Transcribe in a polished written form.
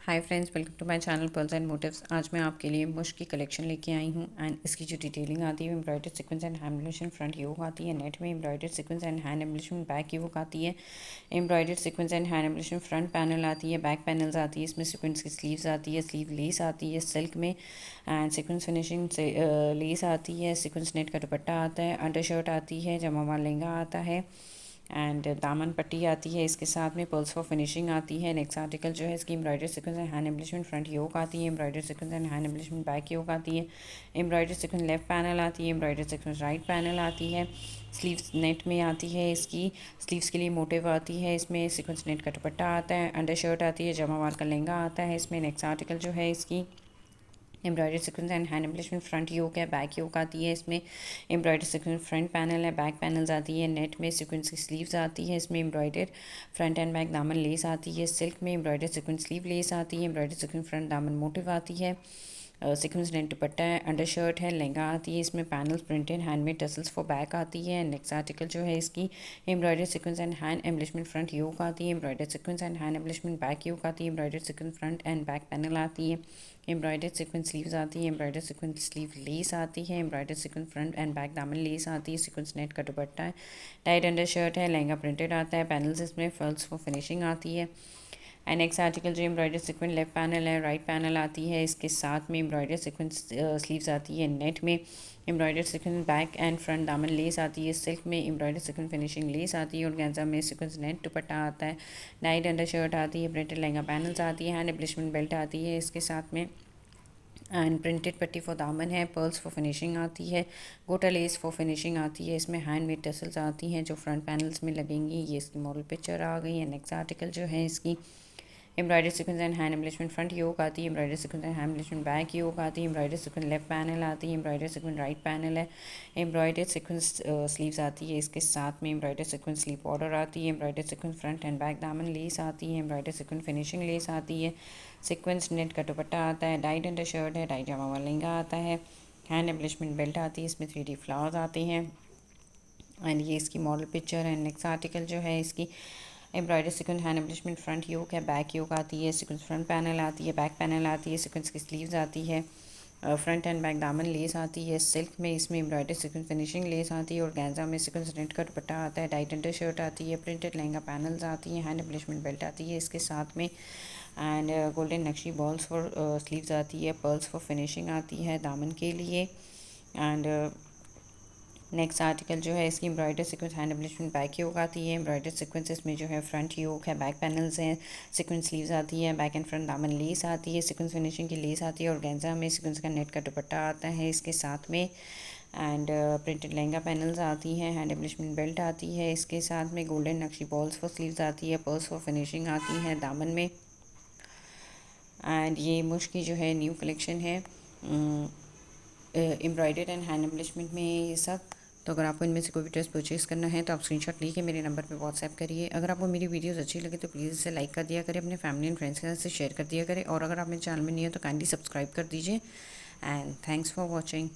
Hi friends, welcome to my channel pearls and motives. आज मैं आपके लिए मुश्क की कलेक्शन लेके आई हूँ एंड इसकी जो डिटेलिंग आती है embroidered sequence and hand embroidery front yoke आती है। नेट में embroidered sequence and hand embroidery back yoke आती है। Embroidered sequence and hand embroidery front panel आती है, बैक पैनल्स आती है। इसमें सीक्वेंस की स्लीव्स आती है, स्लीव लेस आती है सिल्क में एंड सीक्वेंस फिनिशिंग से लेस आती है। सीक्वेंस नेट का दुपट्टा आता है, अंडर शर्ट आती है, जमावार लहंगा आता है एंड दामन पट्टी आती है। इसके साथ में पर्ल्स फॉर फिनिशिंग आती है। नेक्स्ट आर्टिकल जो है इसकी embroidery sequence and hand embellishment front yoke आती है, embroidery sequence and hand embellishment back yoke आती है, एम्ब्रॉयडरी सीक्वेंस लेफ्ट पैनल आती है, एम्ब्रॉयडरी सीक्वेंस राइट पैनल आती है। स्लीव्स नेट में आती है, इसकी स्लीव्स के लिए मोटिव आती है। इसमें सीक्वेंस नेट का दुपट्टा आता है, अंडर शर्ट आती है, जमावार का लहंगा आता है। इसमें नेक्स्ट आर्टिकल जो है इसकी embroidery sequence and hand embellishment front yoke है, बैक योक आती है। इसमें एम्ब्रॉयडरी सीक्वेंस फ्रंट पैनल है, बैक पैनल्स आती है। नेट में सीक्वेंस की स्लीव्स आती है। इसमें एम्ब्रॉयडर फ्रंट एंड बैक दामन लेस आती है। सिल्क में एम्ब्रॉयडरी सीक्वेंस स्लीव लेस आती है, एम्ब्रॉयडरी सीक्वेंस फ्रंट दामन मोटिव आती है। सीक्वेंस नेट दुपट्टा है, अंडर शर्ट है, लहंगा आती है। इसमें panels printed handmade tassels for back आती है। नेक्स्ट आर्टिकल जो है इसकी embroidery sequence and hand embellishment front yoke आती है, embroidery sequence and hand embellishment back yoke आती है, embroidery sequence front and back panel आती है, एम्ब्रॉयडरी सीक्वेंस स्लीव्स आती है, एम्ब्रॉयडरी सीक्वेंस स्लीव लेस आती है, embroidery sequence front and back दामन लेस आती है। सीक्वेंस नेट का दुपट्टा है, टाइट अंडर शर्ट है, लहंगा प्रिंटेड आता है। पैनल्स इसमें फर्ल्स फॉर फिनिशिंग आती है। एंड नेक्स्ट आर्टिकल जो एम्ब्रॉयडरी सीक्वेंस लेफ्ट पैनल है, राइट पैनल आती है। इसके साथ में एम्ब्रॉयडरी सीक्वेंस स्लीव्स आती है। नेट में embroidery sequence back and front दामन लेस आती है। सिल्क में एम्ब्रॉयडरी सीक्वेंस फिनिशिंग लेस आती है और ऑर्गेन्जा में सीक्वेंस नेट दुपट्टा आता है। नाइट अंडर शर्ट आती है, प्रिंटेड लहंगा पैनल्स आती है, हैंड एम्ब्लिशमेंट बेल्ट आती है इसके साथ में एंड प्रिंटेड पट्टी फॉर दामन है। पर्ल्स फॉर फिनिशिंग आती है, गोटा लेस फॉर फिनिशिंग आती है। इसमें हैंडमेड टसल्स आती हैं जो फ्रंट पैनल्स में लगेंगी। ये इसकी मॉडल पिक्चर आ गई है। नेक्स्ट आर्टिकल जो है इसकी embroidery sequence and hand embellishment front yoke आती है, embroidery sequence and hand embellishment back yoke आती है, एम्ब्रॉयडरी सीक्वेंस लेफ्ट पैनल आती है, एम्ब्रॉयडरी सीक्वेंस राइट पैनल है, एम्ब्रॉयडरी सीक्वेंस स्लीव्स आती है। इसके साथ में एम्ब्रॉयडरी सीक्वेंस स्लीव बॉर्डर आती है, embroidery sequence front and back दामन लेस आती है, एम्ब्रॉयडरी सीक्वेंस फिनिशिंग लेस आती है। सीक्वेंस नेट का दुपट्टा आता है, डाइट अंडर शर्ट है, डाइट जमा वाला लहंगा आता है, हैंड एम्ब्लिशमेंट बेल्ट आती है। इसमें 3D फ्लावर्स आते हैं एंड ये इसकी मॉडल पिक्चर है। नेक्स्ट आर्टिकल जो है इसकी embroidery sequence hand embellishment front yoke है, बैक योक आती है, सीक्वेंस फ्रंट पैनल आती है, बैक पैनल आती है, सीक्वेंस की स्लीव्स आती है, फ्रंट एंड बैक दामन लेस आती है। सिल्क में इसमें एम्ब्रॉयडरी सीक्वेंस फिनिशिंग लेस आती है और ऑर्गेन्जा में सीक्वेंस नेट का दुपट्टा आता है, टाइट अंडर शर्ट आती है, प्रिंटेड लहंगा पैनल्स आती है, हैंड एम्ब्लिशमेंट बेल्ट आती है इसके साथ में and golden नक्शी balls for sleeves आती है, पर्ल्स फॉर फिनिशिंग आती है दामन के लिए। एंड नेक्स्ट आर्टिकल जो है इसकी embroidery sequence hand embellishment back yoke आती है, एम्ब्रॉयडरी सीक्वेंस इसमें जो है फ्रंट योक है, बैक पैनल्स हैं, सीक्वेंस स्लीव्स आती है, बैक एंड फ्रंट दामन लेस आती है, सीक्वेंस फिनिशिंग की लेस आती है और ऑर्गेन्जा में सीक्वेंस का नेट का दुपट्टा आता है इसके साथ में एंड प्रिंटेड लहंगा पैनल्स आती हैं, हैंड एम्ब्लिशमेंट बेल्ट आती है इसके साथ में, गोल्डन नक्शी बॉल्स फॉर स्लीव्स आती है, पर्ल्स फॉर फिनिशिंग आती है दामन में। एंड ये मुश्क की जो है न्यू कलेक्शन है एम्ब्रॉयडर्ड एंड हैंड एम्ब्लिशमेंट में ये सब। तो अगर आपको इनमें से कोई भी ड्रेस परचेज़ करना है तो आप स्क्रीनशॉट लेके मेरे नंबर पे व्हाट्सएप करिए। अगर आपको मेरी वीडियोस अच्छी लगे तो प्लीज़ इसे लाइक कर दिया करें, अपने फैमिली एंड फ्रेंड्स के साथ शेयर कर दिया करें और अगर आप मेरे चैनल में नहीं हो तो काइंडली सब्सक्राइब कर दीजिए एंड थैंक्स फॉर वॉचिंग।